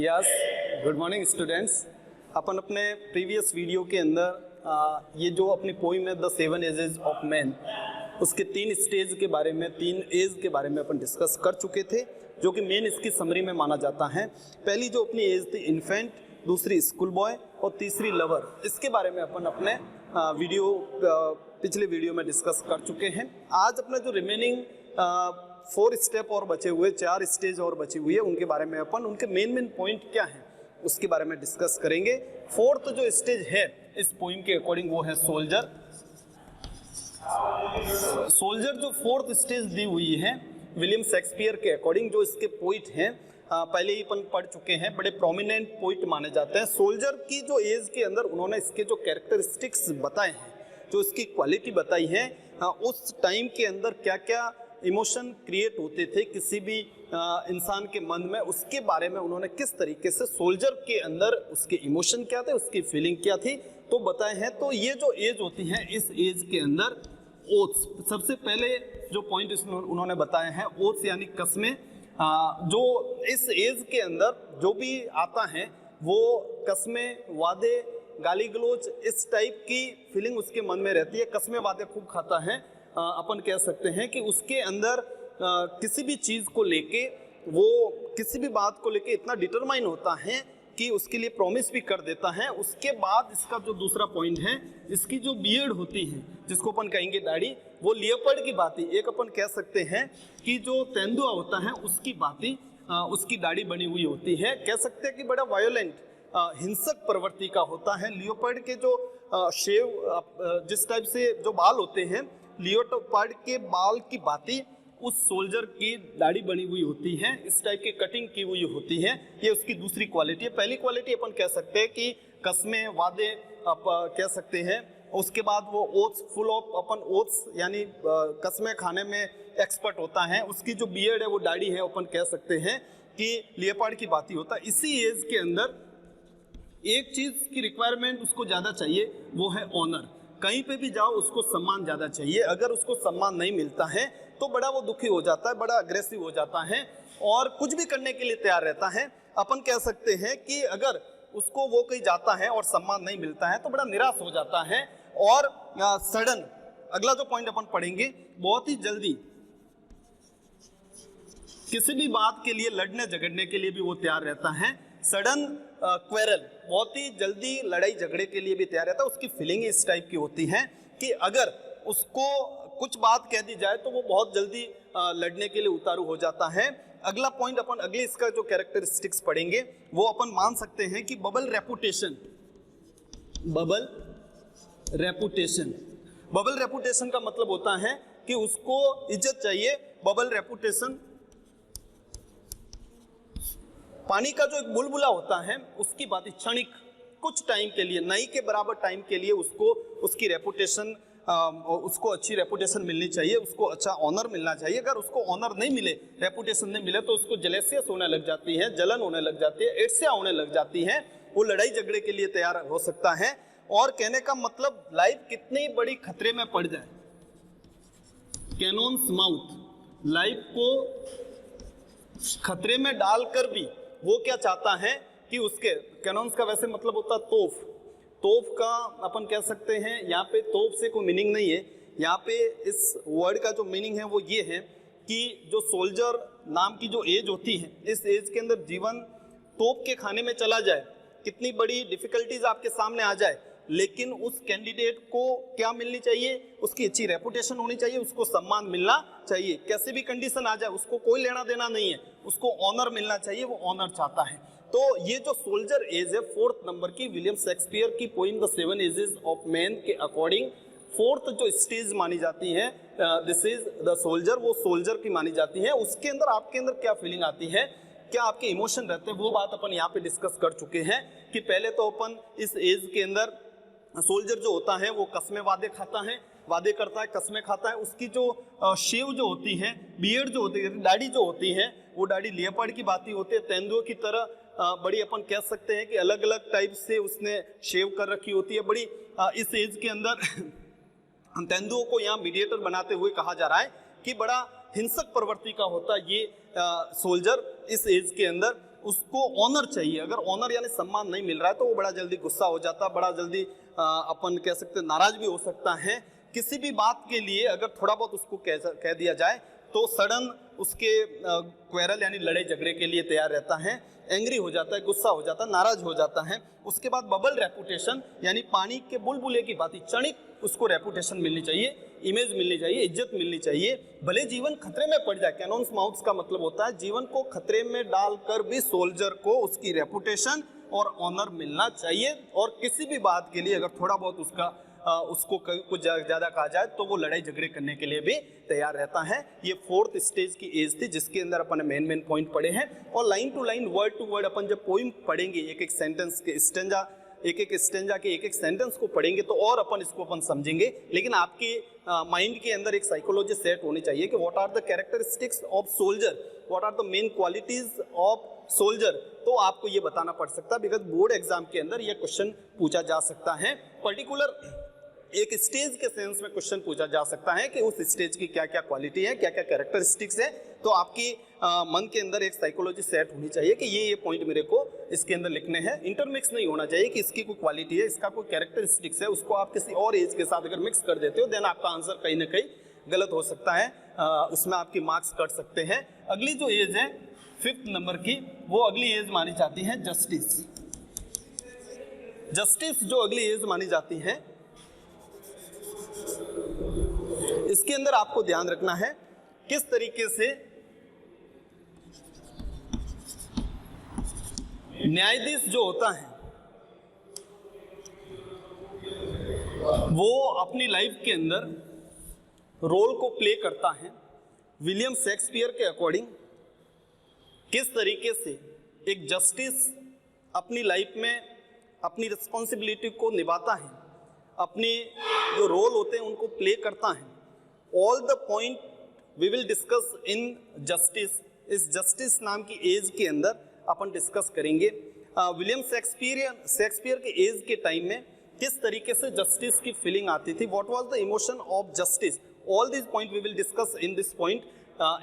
Yes, good morning students. अपन अपने previous video के अंदर ये जो अपनी पोइम है द 7 एजेस ऑफ मैन, उसके 3 स्टेज के बारे में, 3 एज के बारे में अपन डिस्कस कर चुके थे, जो कि मेन इसकी समरी में माना जाता है। पहली जो अपनी एज थी इन्फेंट, दूसरी स्कूल बॉय और तीसरी लवर। इसके बारे में अपन अपने पिछले वीडियो में डिस्कस कर चुके हैं। आज अपना जो रिमेनिंग 4 स्टेप और बचे हुए, 4 स्टेज और बची हुई है, उनके बारे में अपन, उनके मेन पॉइंट क्या हैं उसके बारे में डिस्कस करेंगे। 4th जो स्टेज है इस पोइम के अकॉर्डिंग वो है सोल्जर। सोल्जर जो 4th स्टेज दी हुई है विलियम शेक्सपियर के अकॉर्डिंग, जो इसके पोइट हैं पहले ही अपन पढ़ चुके हैं, बड़े प्रोमिनेंट पोइट माने जाते हैं। सोल्जर की जो एज के अंदर उन्होंने इसके जो कैरेक्टरिस्टिक्स बताए हैं, जो इसकी क्वालिटी बताई है, उस टाइम के अंदर क्या क्या इमोशन क्रिएट होते थे किसी भी इंसान के मन में, उसके बारे में उन्होंने किस तरीके से सोल्जर के अंदर उसके इमोशन क्या थे, उसकी फीलिंग क्या थी, तो बताए हैं। तो ये जो एज होती है, इस एज के अंदर ओथ्स, सबसे पहले जो पॉइंट उन्होंने बताए हैं, ओथ्स यानी कस्में। जो इस एज के अंदर जो भी आता है वो कस्में, वादे, गाली गलोच, इस टाइप की फीलिंग उसके मन में रहती है। कस्में वादे खूब खाता है। अपन कह सकते हैं कि उसके अंदर किसी भी चीज़ को लेके, वो किसी भी बात को लेके इतना डिटरमाइन होता है कि उसके लिए प्रॉमिस भी कर देता है। उसके बाद इसका जो दूसरा पॉइंट है, इसकी जो बियर्ड होती है, जिसको अपन कहेंगे दाढ़ी, वो लियोपर्ड की बाती, एक अपन कह सकते हैं कि जो तेंदुआ होता है उसकी बाती, उसकी दाढ़ी बनी हुई होती है। कह सकते हैं कि बड़ा वायोलेंट, हिंसक प्रवृत्ति का होता है। लियोपर्ड के जो शेव, जिस टाइप से जो बाल होते हैं, लियोपर्ड के बाल की बाती उस सोल्जर की दाढ़ी बनी हुई होती है, इस टाइप की कटिंग की हुई होती है। ये उसकी दूसरी क्वालिटी है। पहली क्वालिटी अपन कह सकते हैं कि कस्में, वादे आप कह सकते हैं। उसके बाद वो oats, full of upon oats यानी कस्में खाने में एक्सपर्ट होता है। उसकी जो बियर्ड है, वो दाढ़ी है, अपन कह सकते हैं कि लियोपार्ड की बात ही होता है। इसी एज के अंदर एक चीज की रिक्वायरमेंट उसको ज्यादा चाहिए, वो है ऑनर। कहीं पे भी जाओ उसको सम्मान ज्यादा चाहिए। अगर उसको सम्मान नहीं मिलता है तो बड़ा वो दुखी हो जाता है, बड़ा अग्रेसिव हो जाता है और कुछ भी करने के लिए तैयार रहता है। अपन कह सकते हैं कि अगर उसको वो कहीं जाता है और सम्मान नहीं मिलता है तो बड़ा निराश हो जाता है। और सडन, अगला जो पॉइंट अपन पढ़ेंगे, बहुत ही जल्दी किसी भी बात के लिए लड़ने झगड़ने के लिए भी वो तैयार रहता है। सडन क्वेरल, बहुत ही जल्दी लड़ाई झगड़े के लिए भी तैयार रहता है। उसकी फीलिंग इस टाइप की होती है कि अगर उसको कुछ बात कह दी जाए तो वो बहुत जल्दी लड़ने के लिए उतारू हो जाता है। अगला पॉइंट अपन अगले इसका जो कैरेक्टरिस्टिक्स पढ़ेंगे वो अपन मान सकते हैं कि bubble reputation. Bubble reputation, bubble reputation का मतलब होता है कि उसको इज्जत चाहिए। बबल रेपुटेशन, पानी का जो एक बुलबुला होता है उसकी बात क्षणिक, कुछ टाइम के लिए, नहीं के बराबर टाइम के लिए उसको उसकी रेपुटेशन, उसको अच्छी रेपुटेशन मिलनी चाहिए, उसको अच्छा ऑनर मिलना चाहिए। अगर उसको ऑनर नहीं मिले, रेपुटेशन नहीं मिले, तो उसको जेलेसियस होने लग जाती है, जलन होने लग जाती है, ईर्ष्या होने लग जाती है, वो लड़ाई झगड़े के लिए तैयार हो सकता है। और कहने का मतलब लाइफ कितनी बड़ी खतरे में पड़ जाए, कैनॉन्स माउथ, लाइफ को खतरे में डालकर भी वो क्या चाहता है कि उसके, कैनॉन्स का वैसे मतलब होता है तोफ, तोफ का अपन कह सकते हैं, यहाँ पे तोफ से कोई मीनिंग नहीं है। यहाँ पे इस वर्ड का जो मीनिंग है वो ये है कि जो सोल्जर नाम की जो एज होती है, इस एज के अंदर जीवन तोप के खाने में चला जाए, कितनी बड़ी डिफिकल्टीज आपके सामने आ जाए, लेकिन उस कैंडिडेट को क्या मिलनी चाहिए, उसकी अच्छी रेपुटेशन होनी चाहिए, उसको सम्मान मिलना चाहिए। कैसे भी कंडीशन आ जाए उसको कोई लेना देना नहीं है, उसको ऑनर मिलना चाहिए, वो ऑनर चाहता है। तो ये जो सोल्जर एज है 4th नंबर की, विलियम शेक्सपियर की poem the 7 ages of man के अकॉर्डिंग 4th जो स्टेज मानी जाती है, दिस इज द सोल्जर, वो सोल्जर की मानी जाती है। उसके अंदर आपके अंदर क्या फीलिंग आती है, क्या आपके इमोशन रहते हैं, वो बात अपन यहाँ पे डिस्कस कर चुके हैं कि पहले तो अपन इस एज के अंदर सोल्जर जो होता है वो कस्में वादे खाता है, वादे करता है, कस्में खाता है। उसकी जो शेव जो होती है, बियर्ड जो होती है, दाढ़ी जो होती है, वो दाढ़ी लियोपार्ड की बाती होती है, तेंदुए की तरह बड़ी अपन कह सकते हैं कि अलग अलग टाइप से उसने शेव कर रखी होती है। बड़ी इस एज के अंदर तेंदुओं को यहाँ मीडिएटर बनाते हुए कहा जा रहा है कि बड़ा हिंसक प्रवृत्ति का होता है ये सोल्जर इस एज के अंदर। उसको ऑनर चाहिए। अगर ऑनर यानी सम्मान नहीं मिल रहा है तो वो बड़ा जल्दी गुस्सा हो जाता है, बड़ा जल्दी अपन कह सकते नाराज भी हो सकता है। किसी भी बात के लिए अगर थोड़ा बहुत उसको कह दिया जाए तो सडन उसके क्वेरल यानी लड़ाई झगड़े के लिए तैयार रहता है, एंग्री हो जाता है, गुस्सा हो जाता है, नाराज हो जाता है। उसके बाद बबल रेपुटेशन यानी पानी के बुलबुले की बात, क्षणिक उसको रेपुटेशन मिलनी चाहिए, इमेज मिलनी चाहिए, इज्जत मिलनी चाहिए, भले जीवन खतरे में पड़ जाए। कैनॉन्स माउथ्स का मतलब होता है जीवन को खतरे में डालकर भी सोल्जर को उसकी रेपुटेशन और ऑनर मिलना चाहिए। और किसी भी बात के लिए अगर थोड़ा बहुत उसको कुछ ज़्यादा कहा जाए तो वो लड़ाई झगड़े करने के लिए भी तैयार रहता है। ये 4th स्टेज की एज थी जिसके अंदर अपन मेन पॉइंट पढ़े हैं। और line to line word to word अपन जब पोइम पढ़ेंगे, एक एक सेंटेंस के स्टेंजा, एक एक स्टेंजा के एक एक सेंटेंस को पढ़ेंगे तो और अपन इसको अपन समझेंगे। लेकिन आपके माइंड के अंदर एक साइकोलॉजी सेट होनी चाहिए कि what are the characteristics of soldier, what are the main qualities of soldier. तो आपको ये बताना पड़ सकता है बिकॉज बोर्ड एग्जाम के अंदर ये क्वेश्चन पूछा जा सकता है। पर्टिकुलर एक स्टेज के सेंस में क्वेश्चन पूछा जा सकता है कि उस स्टेज की क्या क्या क्वालिटी है, क्या क्या कैरेक्टरिस्टिक्स है। तो आपकी मन के अंदर एक साइकोलॉजी सेट होनी चाहिए कि ये पॉइंट मेरे को इसके अंदर लिखने हैं। इंटरमिक्स नहीं होना चाहिए कि इसकी कोई क्वालिटी है, इसका कोई कैरेक्टरिस्टिक्स है, उसको आप किसी और एज के साथ अगर मिक्स कर देते हो देन आपका आंसर कहीं ना कहीं गलत हो सकता है, उसमें आपकी मार्क्स कट सकते हैं। अगली जो एज है 5th नंबर की, वो अगली एज मानी जाती है जस्टिस। जस्टिस जो अगली एज मानी जाती है, इसके अंदर आपको ध्यान रखना है किस तरीके से न्यायाधीश जो होता है वो अपनी लाइफ के अंदर रोल को प्ले करता है। विलियम शेक्सपियर के अकॉर्डिंग किस तरीके से एक जस्टिस अपनी लाइफ में अपनी रिस्पॉन्सिबिलिटी को निभाता है, अपने जो रोल होते हैं उनको प्ले करता है। All the point we will discuss in justice, इस जस्टिस नाम की एज के अंदर अपन डिस्कस करेंगे। विलियम शेक्सपियर के एज के टाइम में किस तरीके से जस्टिस की फीलिंग आती थी, what was the emotion of justice, all this point we will discuss in this point,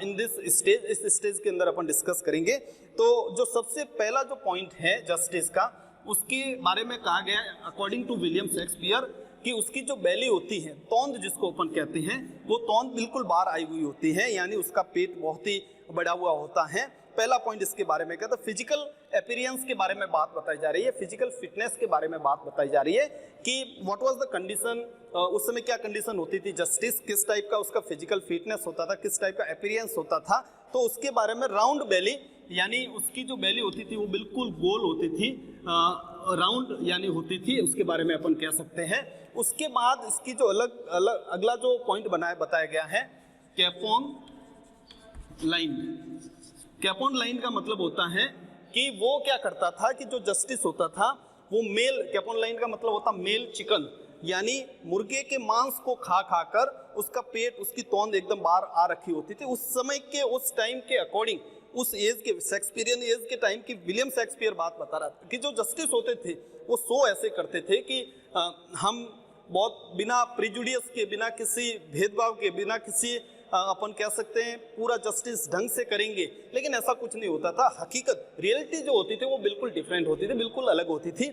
in this stage. इस स्टेज के अंदर अपन डिस्कस करेंगे। तो जो सबसे पहला जो पॉइंट है जस्टिस का, उसके बारे में कहा गया है अकॉर्डिंग टू विलियम शेक्सपियर कि उसकी जो बेली होती है, तौंद जिसको अपन कहते हैं, वो तौंद बिल्कुल बाहर आई हुई होती है, यानी उसका पेट बहुत ही बड़ा हुआ होता है। पहला पॉइंट इसके बारे में कहता है। फिजिकल अपीयरेंस के बारे में बात बताई जा रही है, फिजिकल फिटनेस के बारे में बात बताई जा रही है कि व्हाट वाज द कंडीशन, उस समय क्या कंडीशन होती थी जस्टिस, किस टाइप का उसका फिजिकल फिटनेस होता था, किस टाइप का अपीयरेंस होता था। तो उसके बारे में राउंड बेली, यानी उसकी जो बेली होती थी वो बिल्कुल गोल होती थी, राउंड यानी होती थी, उसके बारे में अपन कह सकते हैं। उसके बाद इसकी जो अगला जो पॉइंट बताया गया है कैपोन लाइन। कैपोन लाइन का मतलब होता है कि वो क्या करता था कि जो जस्टिस होता था वो मेल, कैपोन लाइन का मतलब होता मेल चिकन, यानी मुर्गे के मांस को खा कर उसका पेट, उसकी तौंद एकदम बाहर आ रखी होती थी। उस समय के, उस टाइम के अकॉर्डिंग, उस एज के, शेक्सपियरियन एज के टाइम की विलियम शेक्सपियर बात बता रहा था कि जो जस्टिस होते थे वो शो ऐसे करते थे कि हम बहुत बिना प्रिजुडियस के, बिना किसी भेदभाव के, बिना किसी अपन कह सकते हैं पूरा जस्टिस ढंग से करेंगे, लेकिन ऐसा कुछ नहीं होता था। हकीकत, रियलिटी जो होती थी वो बिल्कुल डिफरेंट होती थी, बिल्कुल अलग होती थी।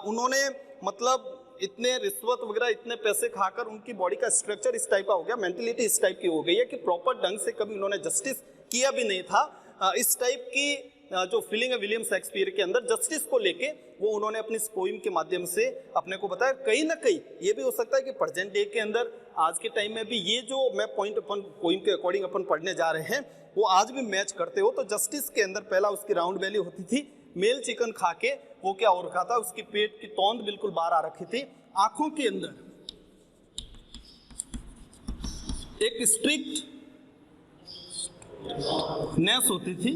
उन्होंने मतलब इतने रिश्वत वगैरह, इतने पैसे खाकर उनकी बॉडी का स्ट्रक्चर इस टाइप का हो गया, मेंटलिटी इस टाइप की हो गई है कि प्रॉपर ढंग से कभी उन्होंने जस्टिस किया भी नहीं था। इस टाइप की जो फीलिंग है विलियम शेक्सपियर के अंदर जस्टिस को लेके, वो उन्होंने अपनी पोइम के माध्यम से अपने को बताया। कहीं ना कहीं ये भी हो सकता है कि प्रेजेंट डे के अंदर, आज के टाइम में भी ये जो मैं पॉइंट अपन पोइम के अकॉर्डिंग अपन पढ़ने जा रहे हैं वो आज भी मैच करते हो। तो जस्टिस के अंदर पहला उसकी राउंड बेली होती थी, मेल चिकन खा के वो क्या हो रखा था, उसकी पेट की तौंद बिल्कुल बाहर आ रखी थी। आंखों के अंदर एक स्ट्रिक्ट नेस होती थी,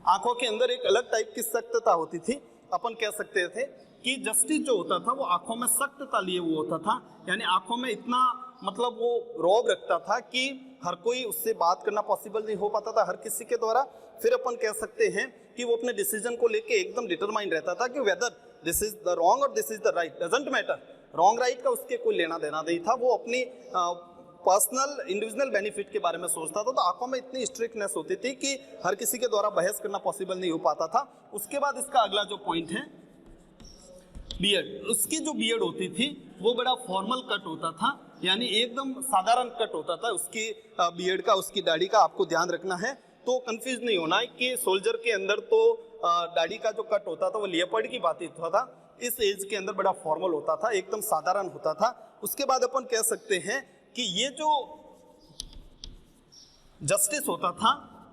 आंखों के अंदर एक अलग टाइप की सख्तता होती थी। अपन कह सकते थे कि जस्टिस जो होता था वो आंखों में सख्तता लिए वो होता था, यानी आंखों में इतना मतलब वो रौब रखता था कि हर कोई उससे बात करना पॉसिबल नहीं हो पाता था हर किसी के द्वारा। फिर अपन कह सकते हैं कि वो अपने डिसीजन को लेके एकदम डिटरमाइंड रहता था कि whether this is the wrong और this is the right, doesn't matter, wrong right का उसके कोई लेना देना नहीं था। वो अपनी पर्सनल इंडिविजुअल बेनिफिट के बारे में सोचता था। तो आंखों में इतनी स्ट्रिक्टनेस होती थी कि हर किसी के द्वारा बहस करना पॉसिबल नहीं हो पाता था। उसके बाद इसका अगला जो पॉइंट है बियर्ड, उसकी जो बियर्ड होती थी वो बड़ा फॉर्मल कट होता था, यानी एकदम साधारण कट होता था उसकी बियर्ड का, उसकी दाढ़ी का। आपको ध्यान रखना है, तो कंफ्यूज नहीं होना है कि सोल्जर के अंदर तो दाढ़ी का जो कट होता था वो लियोपार्ड की बात होता था, इस एज के अंदर बड़ा फॉर्मल होता था, एकदम साधारण होता था। उसके बाद अपन कह सकते हैं कि ये जो जस्टिस होता था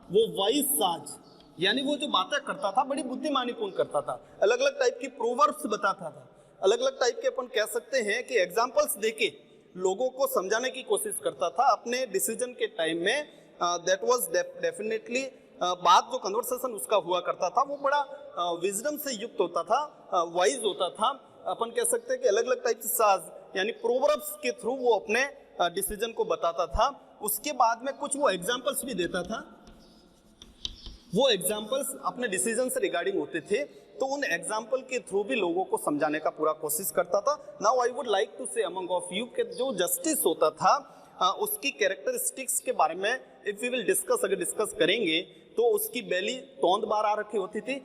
वो वाइज साज, यानी वो जो बातें करता था बड़ी बुद्धिमानीपूर्ण करता था, अलग अलग टाइप की प्रोवर्ब्स बताता था, अलग अलग टाइप के अपन कह सकते हैं कि एग्जाम्पल्स देके लोगों को समझाने की कोशिश करता था अपने डिसीजन के टाइम में। दैट वाज डेफिनेटली बात जो कन्वर्सेशन उसका हुआ करता था वो बड़ा विजडम से युक्त होता था, वाइज होता था। अपन कह सकते हैं कि अलग अलग टाइप से साज यानी प्रोवर्ब्स के थ्रू वो अपने डिसीजन को बताता था। उसके बाद में कुछ वो एग्जाम्पल्स भी देता था, वो एग्जाम्पल्स अपने डिसीजन से रिगार्डिंग होते थे, तो उन एग्जाम्पल के थ्रू भी लोगों को समझाने का पूरा कोशिश करता था। Now I would like to say among of you कि जो जस्टिस होता था उसकी कैरेक्टरिस्टिक्स के बारे में इफ वी विल डिस्कस, अगर डिस्कस करेंगे तो उसकी बेली तौंद बार आ रखी होती थी।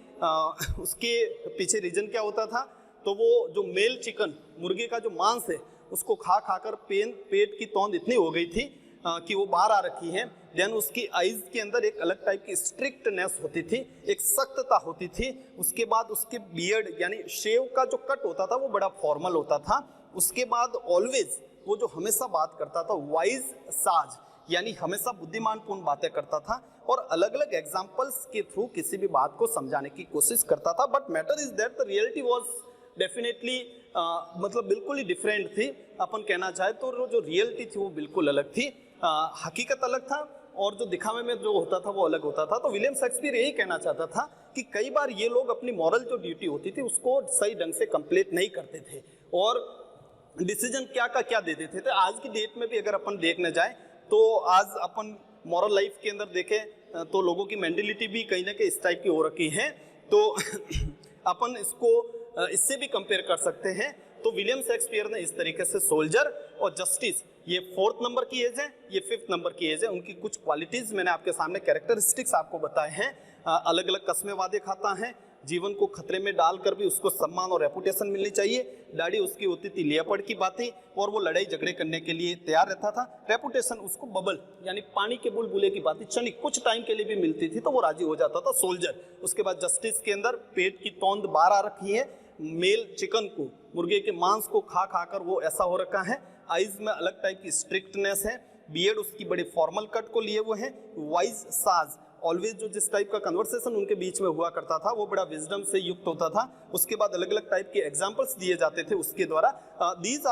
उसके पीछे रीजन क्या होता था, तो वो जो मेल चिकन मुर्गे का जो मांस है उसको खा खाकर पेट की तौंद इतनी हो गई थी कि वो बाहर आ रखी है। देन उसकी आईज के अंदर एक अलग टाइप की स्ट्रिक्टनेस होती थी, एक सख्तता होती थी। उसके बाद उसके बियर्ड यानी शेव का जो कट होता था वो बड़ा फॉर्मल होता था। उसके बाद ऑलवेज वो जो हमेशा बात करता था वाइज साज, यानी हमेशा बुद्धिमानपूर्ण बातें करता था और अलग अलग एग्जाम्पल्स के थ्रू किसी भी बात को समझाने की कोशिश करता था। But matter is that the reality was definitely मतलब बिल्कुल ही डिफरेंट थी। अपन कहना चाहे तो जो रियलिटी थी वो बिल्कुल अलग थी, हकीकत अलग था और जो दिखावे में जो होता था वो अलग होता था। तो विलियम शेक्सपियर यही कहना चाहता था कि कई बार ये लोग अपनी मॉरल जो ड्यूटी होती थी उसको सही ढंग से कंप्लीट नहीं करते थे और डिसीजन क्या का क्या दे देते थे। आज की डेट में भी अगर अपन देखने जाए तो आज अपन मॉरल लाइफ के अंदर देखें तो लोगों की मेंटलिटी भी कहीं ना कहीं इस टाइप की हो रखी है। तो अपन इसको इससे भी कंपेयर कर सकते हैं। तो विलियम शेक्सपियर ने इस तरीके से सोल्जर और जस्टिस, ये 4th नंबर की एज है, ये 5th नंबर की एज है, उनकी कुछ क्वालिटीज मैंने आपके सामने कैरेक्टरिस्टिक्स आपको बताए हैं। अलग अलग कस्में वादे खाता है, जीवन को खतरे में डालकर भी उसको सम्मान और रेपुटेशन मिलनी चाहिए। दाढ़ी उसकी होती थी लियोपार्ड की बातें और वो लड़ाई झगड़े करने के लिए तैयार रहता था। रेपुटेशन उसको बबल यानी पानी के बुलबुले की बातें क्षणिक कुछ टाइम के लिए भी मिलती थी तो वो राजी हो जाता था, सोल्जर। उसके बाद जस्टिस के अंदर पेट की तौंद बाहर आ रखी है, मेल चिकन को मुर्गे के मांस को खा खाकर वो ऐसा हो रखा है। आईज में अलग टाइप की स्ट्रिक्टनेस है, बियर्ड उसकी बड़ी फॉर्मल कट को लिए हुए हैं। वाइज साज ऑलवेज जो जिस टाइप का कन्वर्सेशन उनके बीच में हुआ करता था वो बड़ा विजडम से युक्त होता था। उसके बाद अलग अलग टाइप के एग्जाम्पल्स दिए जाते थे उसके द्वारा। These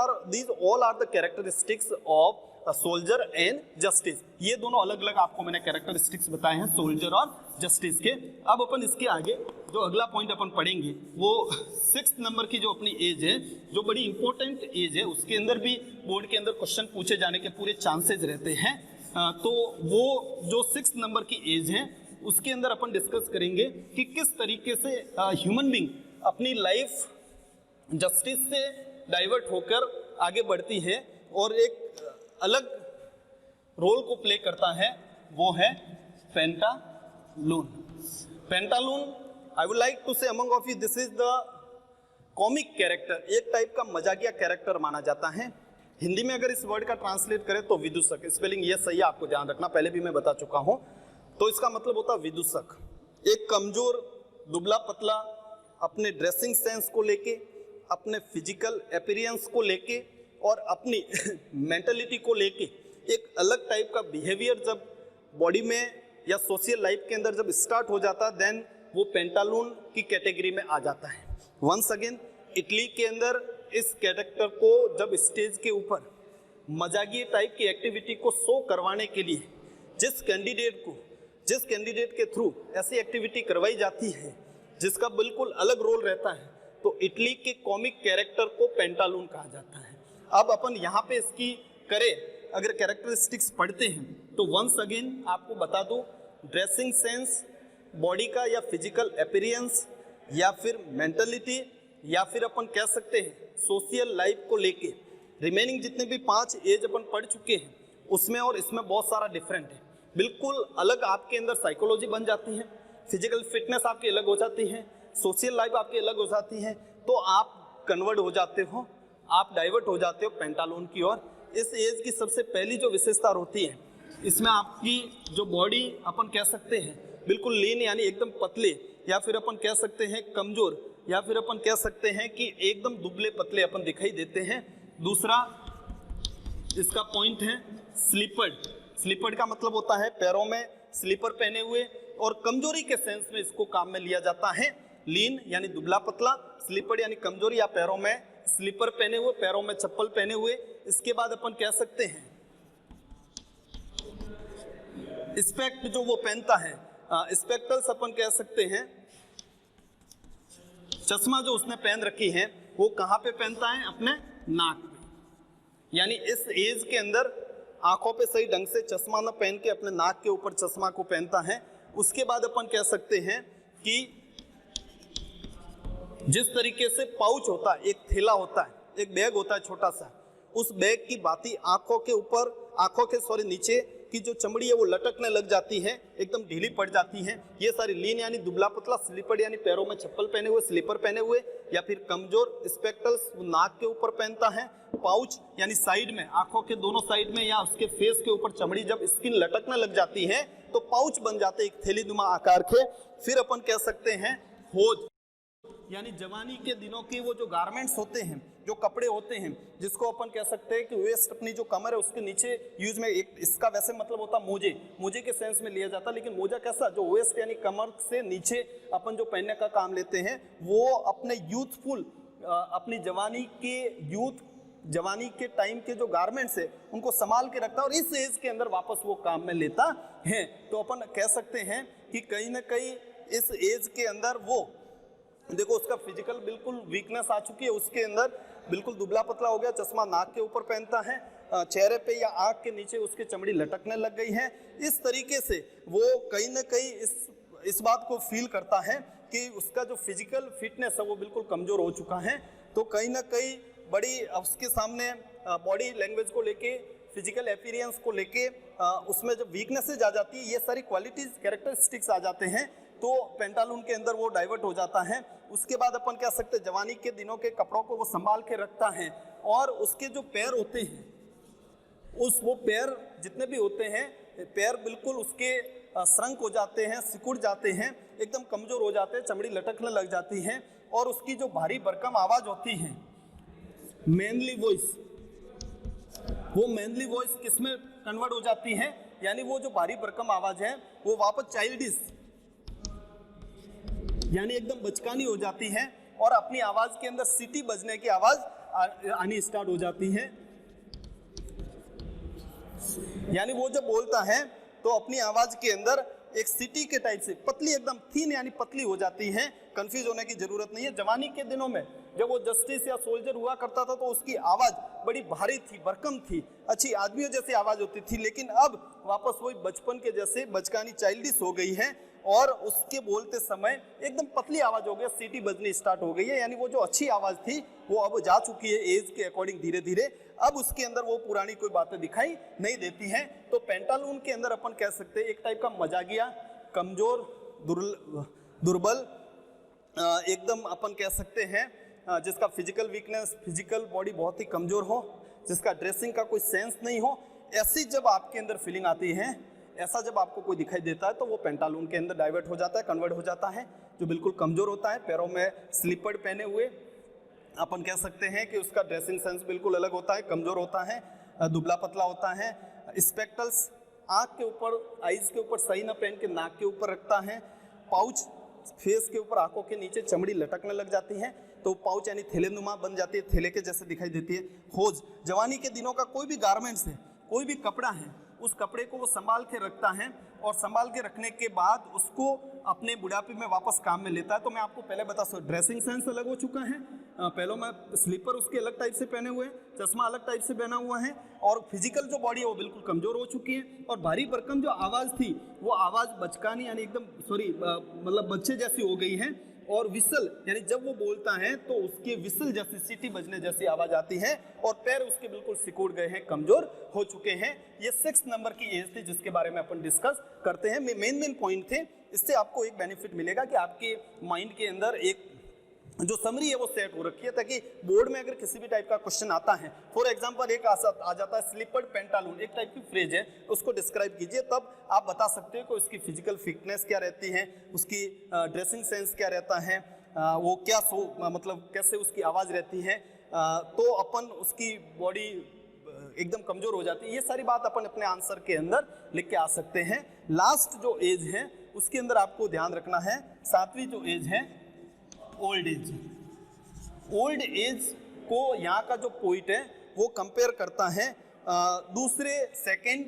all are the characteristics of soldier and justice. ये दोनों अलग अलग आपको मैंने कैरेक्टरिस्टिक्स बताए हैं सोल्जर और जस्टिस के। अब अपन इसके आगे जो अगला पॉइंट अपन पढ़ेंगे वो 6th नंबर की जो अपनी एज है, जो बड़ी इंपॉर्टेंट एज है, उसके अंदर भी बोर्ड के अंदर क्वेश्चन पूछे जाने के पूरे चांसेस रहते हैं। तो वो जो 6th नंबर की एज है उसके अंदर अपन डिस्कस करेंगे कि किस तरीके से ह्यूमन बीइंग अपनी लाइफ जस्टिस से डाइवर्ट होकर आगे बढ़ती है और एक अलग रोल को प्ले करता है, वो है pantaloon. Pantaloon I would like to say among of you this is the comic character, एक टाइप का मजाकिया कैरेक्टर माना जाता है। हिंदी में अगर इस वर्ड का ट्रांसलेट करें तो विदूषक, स्पेलिंग ये सही है, आपको ध्यान रखना, पहले भी मैं बता चुका हूं। तो इसका मतलब होता है विदूषक, एक कमजोर दुबला पतला, अपने ड्रेसिंग सेंस को लेके, अपने फिजिकल अपीयरेंस को लेके और अपनी मेंटलिटी को लेके एक अलग टाइप का बिहेवियर जब बॉडी में या सोशल लाइफ के अंदर जब स्टार्ट हो जाता है देन वो पेंटालून की कैटेगरी में आ जाता है। वंस अगेन इटली के अंदर इस कैरेक्टर को जब स्टेज के ऊपर मजाकिया टाइप की एक्टिविटी को शो करवाने के लिए जिस कैंडिडेट के थ्रू ऐसी एक्टिविटी करवाई जाती है जिसका बिल्कुल अलग रोल रहता है तो इटली के कॉमिक कैरेक्टर को पेंटालून कहा जाता है। अब अपन यहाँ पे इसकी करें अगर कैरेक्टरिस्टिक्स पढ़ते हैं तो वंस अगेन आपको बता दूं, ड्रेसिंग सेंस, बॉडी का या फिजिकल अपीयरेंस या फिर मेंटलिटी या फिर अपन कह सकते हैं सोशल लाइफ को लेके रिमेनिंग जितने भी 5 एज अपन पढ़ चुके हैं उसमें और इसमें बहुत सारा डिफरेंट है। बिल्कुल अलग आपके अंदर साइकोलॉजी बन जाती है, फिजिकल फिटनेस आपकी अलग हो जाती है, सोशल लाइफ आपकी अलग हो जाती है, तो आप कन्वर्ट हो जाते हो, आप डाइवर्ट हो जाते हो पेंटालून की ओर। इस एज की सबसे पहली जो विशेषता होती है, इसमें आपकी जो बॉडी अपन कह सकते हैं बिल्कुल लीन यानी एकदम पतले, या फिर अपन कह सकते हैं कमजोर, या फिर अपन कह सकते हैं कि एकदम दुबले पतले अपन दिखाई देते हैं। दूसरा इसका पॉइंट है स्लीपर्ड। स्लीपर्ड का मतलब होता है पैरों में स्लीपर पहने हुए, और कमजोरी के सेंस में इसको काम में लिया जाता है। लीन यानी दुबला पतला, स्लीपर्ड यानी कमजोरी या पैरों में स्लीपर पहने हुए, पैरों में चप्पल पहने हुए। इसके बाद अपन कह सकते हैं स्पेक्ट जो वो पहनता है, स्पेक्टल्स अपन कह सकते हैं, चश्मा जो उसने पहन रखी है वो कहाँ पे पहनता है, अपने नाक में। यानी इस एज के अंदर आंखों पे सही ढंग से चश्मा न पहन के अपने नाक के ऊपर चश्मा को पहनता है। उसके बाद अपन कह सकते हैं कि जिस तरीके से पाउच होता है, एक थैला होता है, एक बैग होता है छोटा सा, उस बैग की बाती आंखों के नीचे की जो चमड़ी है वो लटकने लग जाती है, एकदम ढीली पड़ जाती है। ये सारी लीन यानी दुबला पतला, स्लीपर्ड यानी पैरों में चप्पल पहने हुए, स्लीपर पहने हुए, या फिर कमजोर स्पेक्टल्स नाक के ऊपर पहनता है। पाउच यानी साइड में, आंखों के दोनों साइड में या उसके फेस के ऊपर चमड़ी जब स्किन लटकने लग जाती है तो पाउच बन जाते हैं एक थैलीनुमा आकार के। फिर अपन कह सकते हैं होज, यानी जवानी के दिनों के वो जो गारमेंट्स होते हैं, जो कपड़े होते हैं, जिसको अपन कह सकते हैं कि वेस्ट अपनी जो कमर है उसके नीचे यूज में, एक इसका वैसे मतलब होता है मोजे, मोजे के सेंस में लिया जाता है। लेकिन मोजा कैसा, जो वेस्ट यानी कमर से नीचे अपन जो पहनने का काम लेते हैं, वो अपने यूथफुल, अपनी जवानी के टाइम के जो गारमेंट्स है उनको संभाल के रखता है, और इस एज के अंदर वापस वो काम में लेता है। तो अपन कह सकते हैं कि कहीं ना कहीं इस एज के अंदर वो देखो उसका फिजिकल बिल्कुल वीकनेस आ चुकी है, उसके अंदर बिल्कुल दुबला पतला हो गया, चश्मा नाक के ऊपर पहनता है, चेहरे पे या आंख के नीचे उसकी चमड़ी लटकने लग गई है। इस तरीके से वो कहीं ना कहीं इस बात को फील करता है कि उसका जो फिजिकल फिटनेस है वो बिल्कुल कमजोर हो चुका है। तो कहीं ना कहीं बड़ी उसके सामने बॉडी लैंग्वेज को लेके, फिजिकल अपीयरेंस को लेके उसमें जब वीकनेसेज आ जाती है, ये सारी क्वालिटीज कैरेक्टरिस्टिक्स आ जाते हैं, तो पेंटालून के अंदर वो डाइवर्ट हो जाता है। उसके बाद अपन कह सकते हैं जवानी के दिनों के कपड़ों को वो संभाल के रखता है, और उसके जो पैर होते हैं, वो पैर जितने भी होते हैं, पैर बिल्कुल उसके श्रंक हो जाते हैं, सिकुड़ जाते हैं, एकदम कमजोर हो जाते हैं, चमड़ी लटकने लग जाती है, और उसकी जो भारी भरकम आवाज होती है, मैनली वॉइस, वो मैनली वॉइस किसमें कन्वर्ट हो जाती है, यानी वो जो भारी भरकम आवाज है वो वापस चाइल्डिश यानी एकदम बचकानी हो जाती है, और अपनी आवाज के अंदर सीटी बजने की आवाज आनी स्टार्ट हो जाती है। यानी वो जब बोलता है तो अपनी आवाज के अंदर एक सीटी के टाइप से पतली, एकदम थीन यानी पतली हो जाती है। कंफ्यूज होने की जरूरत नहीं है। जवानी के दिनों में जब वो जस्टिस या सोल्जर हुआ करता था तो उसकी आवाज बड़ी भारी थी, भरकम थी, अच्छी आदमियों जैसी आवाज होती थी, लेकिन अब वापस वही बचपन के जैसे बचकानी चाइल्डिश हो गई है, और उसके बोलते समय एकदम पतली आवाज हो गई, सीटी बजनी स्टार्ट हो गई है। यानी वो जो अच्छी आवाज थी वो अब जा चुकी है एज के अकॉर्डिंग धीरे धीरे, अब उसके अंदर वो पुरानी कोई बातें दिखाई नहीं देती हैं। तो पेंटालून के अंदर अपन कह सकते हैं एक टाइप का मजाकिया, कमजोर, दुर्बल, एकदम अपन कह सकते हैं जिसका फिजिकल वीकनेस, फिजिकल बॉडी बहुत ही कमजोर हो, जिसका ड्रेसिंग का कोई सेंस नहीं हो, ऐसी जब आपके अंदर फीलिंग आती है, ऐसा जब आपको कोई दिखाई देता है तो वो पेंटालून के अंदर डाइवर्ट हो जाता है, कन्वर्ट हो जाता है। जो बिल्कुल कमजोर होता है, पैरों में स्लीपर्ड पहने हुए, अपन कह सकते हैं कि उसका ड्रेसिंग सेंस बिल्कुल अलग होता है, कमजोर होता है, दुबला पतला होता है। स्पेक्टल्स आँख के ऊपर, आईज के ऊपर सही ना पहन के नाक के ऊपर रखता है। पाउच फेस के ऊपर, आंखों के नीचे चमड़ी लटकने लग जाती है, तो पाउच यानी थैलेनुमा बन जाती है, थैले के जैसे दिखाई देती है। होज, जवानी के दिनों का कोई भी गारमेंट्स है, कोई भी कपड़ा है, उस कपड़े को वो संभाल के रखता है, और संभाल के रखने के बाद उसको अपने बुढ़ापे में वापस काम में लेता है। तो मैं आपको पहले बता सकता हूँ, ड्रेसिंग सेंस अलग हो चुका है, पहले में स्लीपर उसके अलग टाइप से पहने हुए, चश्मा अलग टाइप से पहना हुआ है, और फिजिकल जो बॉडी है वो बिल्कुल कमजोर हो चुकी है, और भारी भरकम जो आवाज़ थी वो आवाज़ बचकानी यानी एकदम मतलब बच्चे जैसी हो गई है, और विसल यानी जब वो बोलता है तो उसके विसल जैसी सीटी बजने जैसी आवाज आती है और पैर उसके बिल्कुल सिकुड़ गए हैं, कमजोर हो चुके हैं। ये 6 नंबर की एज थी जिसके बारे में अपन डिस्कस करते हैं। मेन पॉइंट थे। इससे आपको एक बेनिफिट मिलेगा कि आपके माइंड के अंदर एक जो समरी है वो सेट हो रखी है, ताकि बोर्ड में अगर किसी भी टाइप का क्वेश्चन आता है, फॉर एग्जांपल एक आ जाता है स्लीपर्ड पेंटालून, एक टाइप की फ्रेज है, उसको डिस्क्राइब कीजिए, तब आप बता सकते हो कि उसकी फिजिकल फिटनेस क्या रहती है, उसकी ड्रेसिंग सेंस क्या रहता है, वो क्या मतलब कैसे उसकी आवाज़ रहती है, तो अपन उसकी बॉडी एकदम कमजोर हो जाती है। ये सारी बात अपन अपने आंसर के अंदर लिख के आ सकते हैं। लास्ट जो एज है उसके अंदर आपको ध्यान रखना है, 7वीं जो एज है ओल्ड एज। ओल्ड एज को यहाँ का जो पोइट है वो कंपेयर करता है दूसरे सेकंड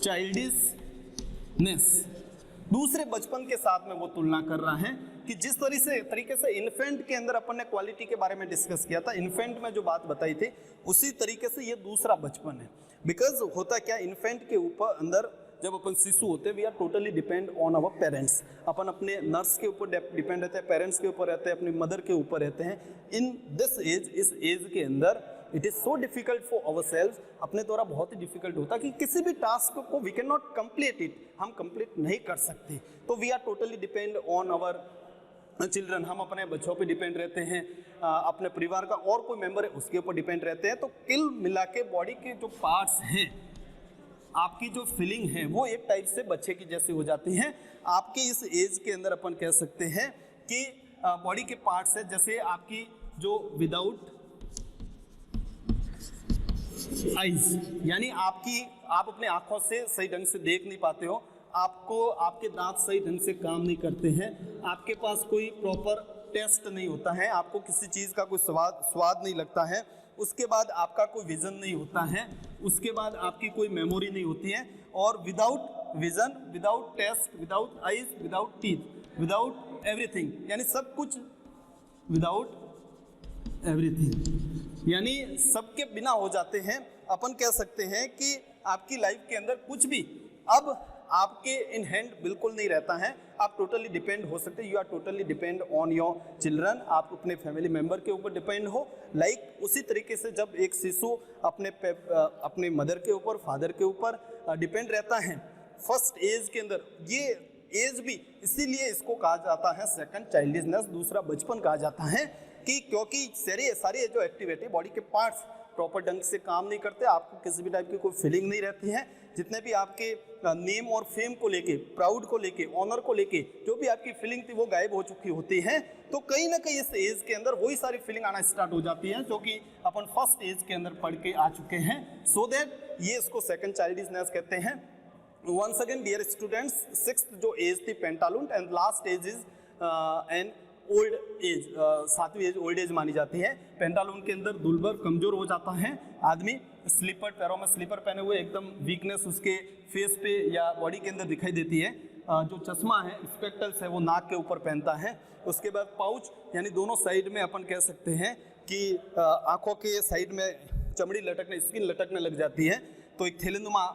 चाइल्डिशनेस, दूसरे बचपन के साथ में वो तुलना कर रहा है कि जिस तरीके से इन्फेंट के अंदर अपन ने क्वालिटी के बारे में डिस्कस किया था, इन्फेंट में जो बात बताई थी उसी तरीके से ये दूसरा बचपन है। बिकॉज होता क्या, इन्फेंट के ऊपर अंदर जब अपन शिशु होते हैं we are totally depend on our parents, अपन अपने नर्स के ऊपर डिपेंड रहते हैं, पेरेंट्स के ऊपर रहते हैं, अपनी मदर के ऊपर रहते हैं। इन दिस एज, इस एज के अंदर it is so difficult for our self, अपने द्वारा बहुत ही डिफिकल्ट होता है कि किसी भी टास्क को we can not complete it, हम कंप्लीट नहीं कर सकते। तो we are totally depend on our children, हम अपने बच्चों पे डिपेंड रहते हैं, अपने परिवार का और कोई मेंबर है उसके ऊपर डिपेंड रहते हैं। तो कुल मिला के बॉडी के जो पार्ट्स हैं, आपकी जो फीलिंग है वो एक टाइप से बच्चे की जैसी हो जाती है। आपके इस एज के अंदर अपन कह सकते हैं कि बॉडी के पार्ट्स है जैसे आपकी जो विदाउट आईज, यानी आप अपने आंखों से सही ढंग से देख नहीं पाते हो, आपके दांत सही ढंग से काम नहीं करते हैं, आपके पास कोई प्रॉपर टेस्ट नहीं होता है, आपको किसी चीज़ का कोई स्वाद नहीं लगता है, उसके बाद आपका कोई विजन नहीं होता है, उसके बाद आपकी कोई मेमोरी नहीं होती है, और without vision, without taste, without eyes, without teeth, without everything, यानी सब कुछ विदाउट एवरीथिंग, यानी सबके बिना हो जाते हैं। अपन कह सकते हैं कि आपकी लाइफ के अंदर कुछ भी अब आपके इन हैंड बिल्कुल नहीं रहता है, आप टोटली डिपेंड हो सकते हैं, you are totally depend on your children, आप अपने फैमिली मेंबर के ऊपर डिपेंड हो। लाइक उसी तरीके से जब एक शिशु अपने मदर के ऊपर, फादर के ऊपर डिपेंड रहता है फर्स्ट एज के अंदर, ये एज भी इसीलिए इसको कहा जाता है सेकंड चाइल्डिशनेस, दूसरा बचपन कहा जाता है, कि क्योंकि सारी जो एक्टिविटी बॉडी के पार्ट्स प्रॉपर ढंग से काम नहीं करते, आपको किसी भी टाइप की कोई फीलिंग नहीं रहती है, जितने भी आपके नेम और फेम को लेके, प्राउड को लेके, ऑनर को लेके जो भी आपकी फीलिंग थी वो गायब हो चुकी होती है। तो कहीं ना कहीं इस एज के अंदर वही सारी फीलिंग आना स्टार्ट हो जाती है जो कि अपन फर्स्ट एज के अंदर पढ़ के आ चुके हैं। सो दैट ये इसको सेकंड चाइल्डिशनेस कहते हैं। Once again dear students, 6th जो एज थी pantaloon, and last age is an old age, 7वीं एज ओल्ड एज मानी जाती है। पेंटालून के अंदर दुर्बल कमजोर हो जाता है आदमी, स्लीपर, पैरों में स्लीपर पहने हुए, एकदम वीकनेस उसके फेस पे या बॉडी के अंदर दिखाई देती है। जो चश्मा है, स्पेक्टल्स है, वो नाक के ऊपर पहनता है। उसके बाद पाउच, यानी दोनों साइड में अपन कह सकते हैं कि आंखों के साइड में चमड़ी लटकने, स्किन लटकने लग जाती है, तो एक थैलेनुमा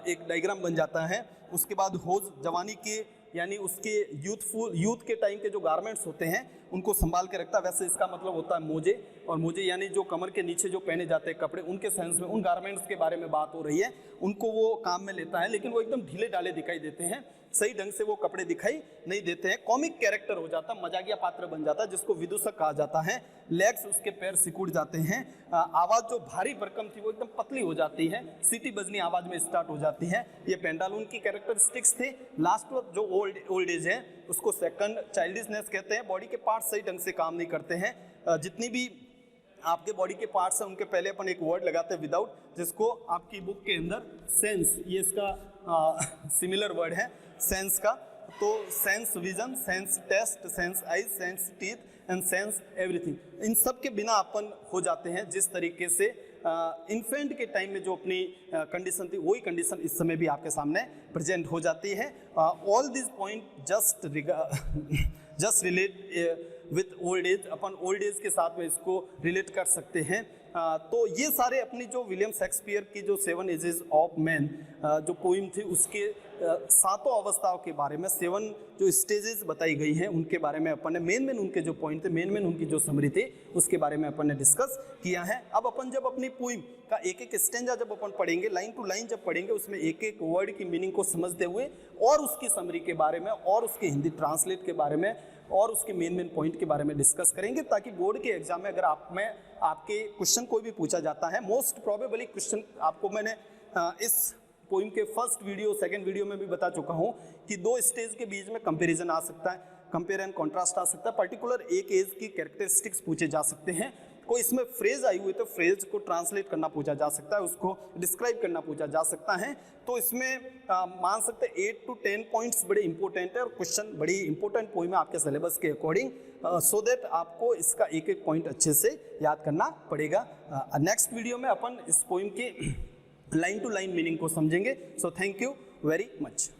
एक डायग्राम बन जाता है। उसके बाद होज, जवानी के यानी उसके यूथ के टाइम के जो गारमेंट्स होते हैं उनको संभाल के रखता है, वैसे इसका मतलब होता है मोजे, और मोजे यानी जो कमर के नीचे जो पहने जाते हैं कपड़े, उनके सेंस में उन गारमेंट्स के बारे में बात हो रही है, उनको वो काम में लेता है, लेकिन वो एकदम ढीले ढाले दिखाई देते हैं, सही ढंग से वो कपड़े दिखाई नहीं देते हैं, कॉमिक कैरेक्टर हो जाता, मजाकिया पात्र बन जाता है, जिसको विदूषक कहा जाता है। लेग्स, उसके पैर सिकुड़ जाते हैं, आवाज़ जो भारी भरकम थी वो एकदम पतली हो जाती है, सीटी बजनी आवाज़ में स्टार्ट हो जाती है। ये पेंटालून की कैरेक्टरिस्टिक्स थे। लास्ट जो ओल्ड एज है उसको सेकंड चाइल्डिशनेस कहते हैं। बॉडी के पार्ट्स सही ढंग से काम नहीं करते हैं, जितनी भी आपके बॉडी के पार्ट्स हैं उनके पहले अपन एक वर्ड लगाते हैं विदाउट, जिसको आपकी बुक के अंदर सेंस, ये इसका सिमिलर वर्ड है सेंस का। तो sense vision, sense taste, sense eyes, sense teeth and sense everything, इन सब के बिना अपन हो जाते हैं। जिस तरीके से इन्फेंट के टाइम में जो अपनी कंडीशन थी वही कंडीशन इस समय भी आपके सामने प्रेजेंट हो जाती है। All this point just relate with old age, upon old age के साथ में इसको रिलेट कर सकते हैं। तो ये सारे अपनी जो विलियम शेक्सपियर की जो 7 एजेस ऑफ मैन जो पोइम थी उसके सातों अवस्थाओं के बारे में 7 जो स्टेजेस बताई गई हैं उनके बारे में अपन ने मेन उनके जो पॉइंट थे, मेन उनकी जो समरी थी उसके बारे में अपन ने डिस्कस किया है। अब अपन जब अपनी पोइम का एक स्टेंजा जब अपन पढ़ेंगे, लाइन टू लाइन जब पढ़ेंगे, उसमें एक वर्ड की मीनिंग को समझते हुए और उसकी समरी के बारे में और उसके हिंदी ट्रांसलेट के बारे में और उसके मेन पॉइंट के बारे में डिस्कस करेंगे, ताकि बोर्ड के एग्जाम में अगर आपके क्वेश्चन कोई भी पूछा जाता है, मोस्ट प्रोबेबली क्वेश्चन आपको मैंने इस पोइम के फर्स्ट वीडियो सेकंड वीडियो में भी बता चुका हूं कि 2 स्टेज के बीच में कंपैरिजन आ सकता है, कंपेयर एंड कॉन्ट्रास्ट आ सकता है, पर्टिकुलर एक एज की कैरेक्टरिस्टिक्स पूछे जा सकते हैं। कोई इसमें फ्रेज आई हुई तो फ्रेज को ट्रांसलेट करना पूछा जा सकता है, उसको डिस्क्राइब करना पूछा जा सकता है। तो इसमें मान सकते हैं 8 to 10 पॉइंट्स बड़े इंपॉर्टेंट है और क्वेश्चन बड़ी इंपॉर्टेंट पोइम है आपके सिलेबस के अकॉर्डिंग, सो दैट आपको इसका एक पॉइंट अच्छे से याद करना पड़ेगा। नेक्स्ट वीडियो में अपन इस पोइम के लाइन टू लाइन मीनिंग को समझेंगे। So thank you very much.